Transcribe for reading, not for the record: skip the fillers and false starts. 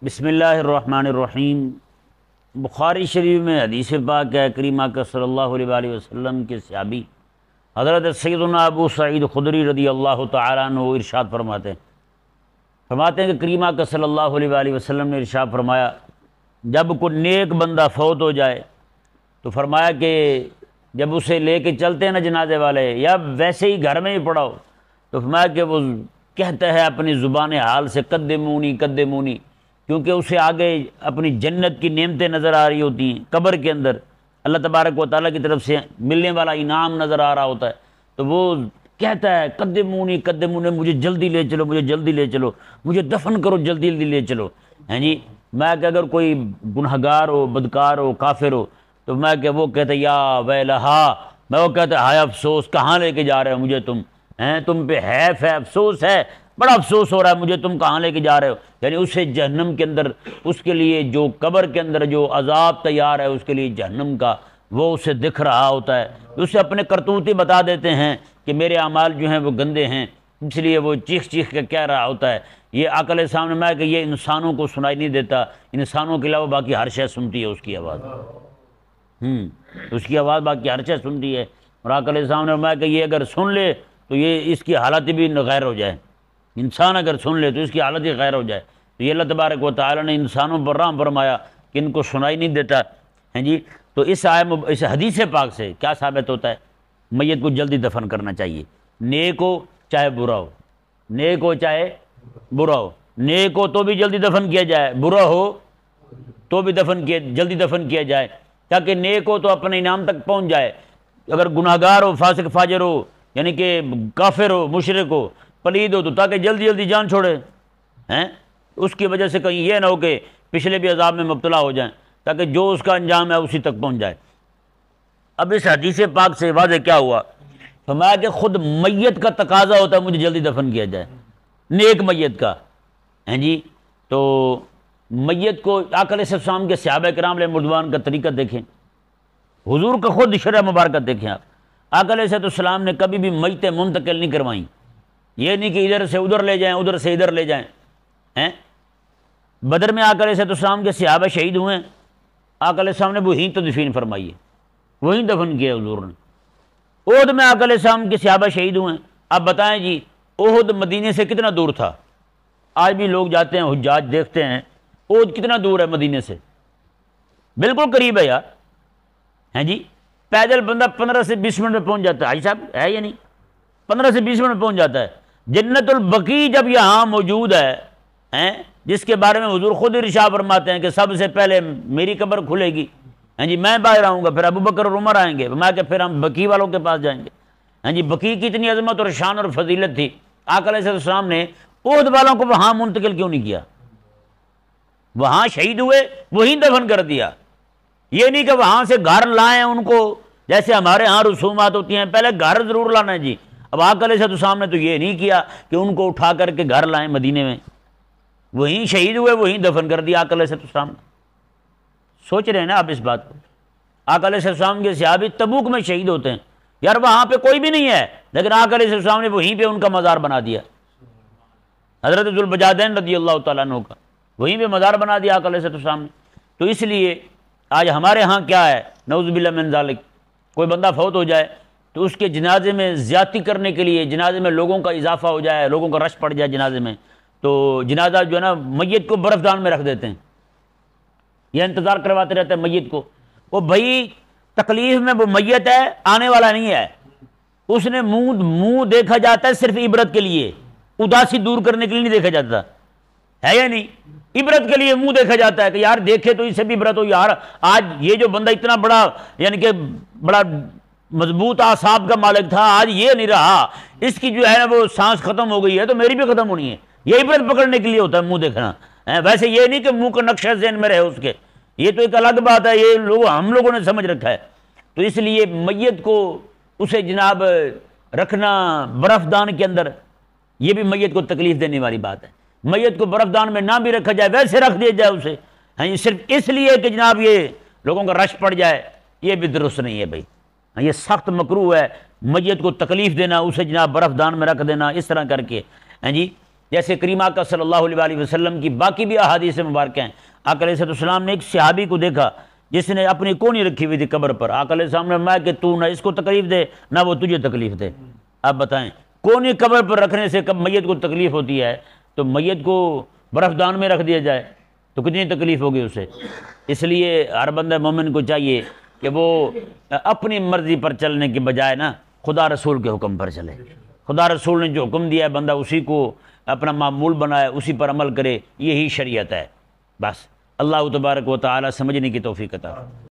بسم اللہ الرحمن الرحیم۔ بخاری شریف میں حدیث پاک ہے، کریمہ کا صلی اللہ علیہ وآلہ وسلم کے صحابی حضرت سیدنا ابو سعید خدری رضی اللہ تعالیٰ عنہ ارشاد فرماتے ہیں کہ کریمہ کا صلی اللہ علیہ وآلہ وسلم نے ارشاد فرمایا، جب کوئی نیک بندہ فوت ہو جائے تو فرمایا کہ جب اسے لے کے چلتے ہیں نا جنازے والے، یا ویسے ہی گھر میں ہی پڑا ہو، تو فرمایا کہ وہ کہتا ہے اپنی زبان حال سے قدمونی قدمونی، کیونکہ اسے آگے اپنی جنت کی نعمتیں نظر آ رہی ہوتی ہیں، قبر کے اندر اللہ تبارک و تعالیٰ کی طرف سے ملنے والا انعام نظر آ رہا ہوتا ہے، تو وہ کہتا ہے قدمونی قدمونی، مجھے جلدی لے چلو، مجھے جلدی لے چلو، مجھے دفن کرو، جلدی جلدی لے چلو۔ جی میں کہ اگر کوئی گنہگار ہو، بدکار ہو، کافر ہو، تو میں کہ وہ کہتا ہے یا ویلہا، میں وہ کہتا ہے ہائے افسوس، کہاں لے کے جا رہے ہو مجھے تم پہ حیف ہے، افسوس ہے، بڑا افسوس ہو رہا ہے مجھے، تم کہاں لے کے جا رہے ہو۔ یعنی اسے جہنم کے اندر، اس کے لیے جو قبر کے اندر جو عذاب تیار ہے، اس کے لیے جہنم کا، وہ اسے دکھ رہا ہوتا ہے۔ اسے اپنے کرتوتی بتا دیتے ہیں کہ میرے اعمال جو ہیں وہ گندے ہیں، اس لیے وہ چیخ چیخ کے کہہ رہا ہوتا ہے۔ یہ عقل سامنے میں کہ یہ انسانوں کو سنائی نہیں دیتا، انسانوں کے علاوہ باقی ہر شے سنتی ہے اس کی آواز، اس کی آواز باقی ہر شے سنتی ہے۔ اور عقل سامنے میں کہ یہ اگر سن لے تو یہ اس کی حالت بھی غیر ہو جائے، انسان اگر سن لے تو اس کی حالت ہی غیر ہو جائے۔ تو یہ اللہ تبارک و تعالیٰ نے انسانوں پر رحم فرمایا کہ ان کو سنائی نہیں دیتا ہیں جی۔ تو اس حدیث پاک سے کیا ثابت ہوتا ہے؟ میت کو جلدی دفن کرنا چاہیے، نیک ہو چاہے برا ہو، نیک ہو چاہے برا ہو، نیک ہو تو بھی جلدی دفن کیا جائے، برا ہو تو بھی جلدی دفن کیا جائے، تاکہ نیک ہو تو اپنے انعام تک پہنچ جائے، اگر گناہگار ہو، فاسق فاجر ہو، یعنی کہ کافر ہو، مشرک ہو، پلید ہو، تو تاکہ جلدی جلدی جان چھوڑے ہیں، اس کی وجہ سے کہیں یہ نہ ہو کہ پچھلے بھی عذاب میں مبتلا ہو جائیں، تاکہ جو اس کا انجام ہے اسی تک پہنچ جائے۔ اب اس حدیث پاک سے واضح کیا ہوا؟ فرمایا کہ خود میت کا تقاضا ہوتا ہے مجھے جلدی دفن کیا جائے، نیک میت کا ہیں جی۔ تو میت کو آقا علیہ السلام کے صحابہ کرام علیہ رضوان کا طریقہ دیکھیں، حضور کا خود شرع مبارکہ دیکھیں آپ۔ آقا علیہ السلام نے کبھی بھی میتیں منتقل نہیں کروائیں، یہ نہیں کہ ادھر سے ادھر لے جائیں، ادھر سے ادھر لے جائیں۔ بدر میں آقا علیہ السلام کے صحابہ شہید ہوئے، آقا علیہ السلام نے وہیں تدفین فرمائی ہے، وہیں دفن کیا حضور نے۔ احد میں آقا علیہ السلام کے صحابہ شہید ہوئے، اب بتائیں جی احد مدینے سے کتنا دور تھا؟ آج بھی لوگ جاتے ہیں، حجاج دیکھتے ہیں احد کتنا دور ہے مدینے سے، بالکل قریب ہے یار، ہیں جی۔ پیدل بندہ 15 سے 20 منٹ میں پہنچ جاتا ہے، حاجی صاحب ہے یا نہیں؟ 15 سے 20 منٹ میں پہنچ جاتا ہے۔ جنت البقیع جب یہاں موجود ہے، جس کے بارے میں حضور خود ارشاد فرماتے ہیں کہ سب سے پہلے میری قبر کھلے گی، ہیں جی، میں باہر آؤں گا، پھر ابو بکر اور عمر آئیں گے، میں کہ پھر ہم بقیع والوں کے پاس جائیں گے، ہیں جی۔ بقیع کی اتنی عظمت اور شان اور فضیلت تھی، آقا علیہ السلام نے احد والوں کو وہاں منتقل کیوں نہیں کیا؟ وہاں شہید ہوئے، وہیں دفن کر دیا۔ یہ نہیں کہ وہاں سے گھر لائیں ان کو، جیسے ہمارے ہاں رسومات ہوتی ہیں، پہلے گھر ضرور لانا ہے جی۔ اب آقا علیہ السلام نے تو یہ نہیں کیا کہ ان کو اٹھا کر کے گھر لائیں مدینے میں، وہیں شہید ہوئے، وہیں دفن کر دیا آقا علیہ السلام نے۔ سوچ رہے ہیں نا آپ اس بات کو؟ آقا علیہ السلام کے صحابی تبوک میں شہید ہوتے ہیں، یار وہاں پہ کوئی بھی نہیں ہے، لیکن آقا علیہ السلام نے وہیں پہ ان کا مزار بنا دیا، حضرت ذوالبجادین رضی اللہ تعالیٰ عنہ کا وہیں پہ مزار بنا دیا آقا علیہ السلام نے۔ تو اس لیے آج ہمارے ہاں کیا ہے، نعوذ باللہ من ذالک، کوئی بندہ فوت ہو جائے تو اس کے جنازے میں زیادتی کرنے کے لیے، جنازے میں لوگوں کا اضافہ ہو جائے، لوگوں کا رش پڑ جائے جنازے میں، تو جنازہ جو ہے نا میت کو برف دان میں رکھ دیتے ہیں، یہ انتظار کرواتے رہتے ہیں میت کو۔ وہ بھائی تکلیف میں وہ میت ہے، آنے والا نہیں ہے، اس نے منہ دیکھا جاتا ہے صرف عبرت کے لیے، اداسی دور کرنے کے لیے نہیں دیکھا جاتا ہے یا نہیں؟ عبرت کے لیے منہ دیکھا جاتا ہے کہ یار دیکھے تو اس سے بھی عبرت ہو، یار آج یہ جو بندہ اتنا بڑا، یعنی کہ بڑا مضبوط اعصاب کا مالک تھا، آج یہ نہیں رہا، اس کی جو ہے نا وہ سانس ختم ہو گئی ہے، تو میری بھی ختم ہونی ہے۔ یہ عبرت پکڑنے کے لیے ہوتا ہے منہ دیکھنا، ویسے یہ نہیں کہ منہ کا نقشہ ذہن میں رہے اس کے، یہ تو ایک الگ بات ہے، یہ ہم لوگوں نے سمجھ رکھا ہے۔ تو اس لیے میت کو اسے جناب رکھنا برف دان کے اندر، یہ بھی میت کو تکلیف دینے والی بات ہے۔ میت کو برف دان میں نہ بھی رکھا جائے، ویسے رکھ دیا جائے اسے، صرف اس لیے کہ جناب یہ لوگوں کا رش پڑ جائے، یہ بھی درست نہیں ہے بھائی، یہ سخت مکروہ ہے، میت کو تکلیف دینا، اسے جناب برف دان میں رکھ دینا اس طرح کر کے، ہیں جی۔ جیسے کریم آقا صلی اللہ علیہ وسلم کی باقی بھی احادیث مبارکہ ہیں۔ آقا علیہ السلام نے ایک صحابی کو دیکھا جس نے اپنی کونی رکھی ہوئی تھی قبر پر۔ آقا علیہ السلام نے فرمایا کہ تو نہ اس کو تکلیف دے نہ وہ تجھے تکلیف دے۔ اب بتائیں، کونی قبر پر رکھنے سے کب میت کو تکلیف ہوتی ہے، تو میت کو برف دان میں رکھ دیا جائے تو کتنی تکلیف ہوگی اسے۔ اس لیے ہر بندہ مومن کو چاہیے کہ وہ اپنی مرضی پر چلنے کے بجائے نا خدا رسول کے حکم پر چلے۔ خدا رسول نے جو حکم دیا ہے بندہ اسی کو اپنا معمول بنائے، اسی پر عمل کرے، یہی شریعت ہے۔ بس اللہ تبارک و تعالی سمجھنے کی توفیق عطا فرمائے۔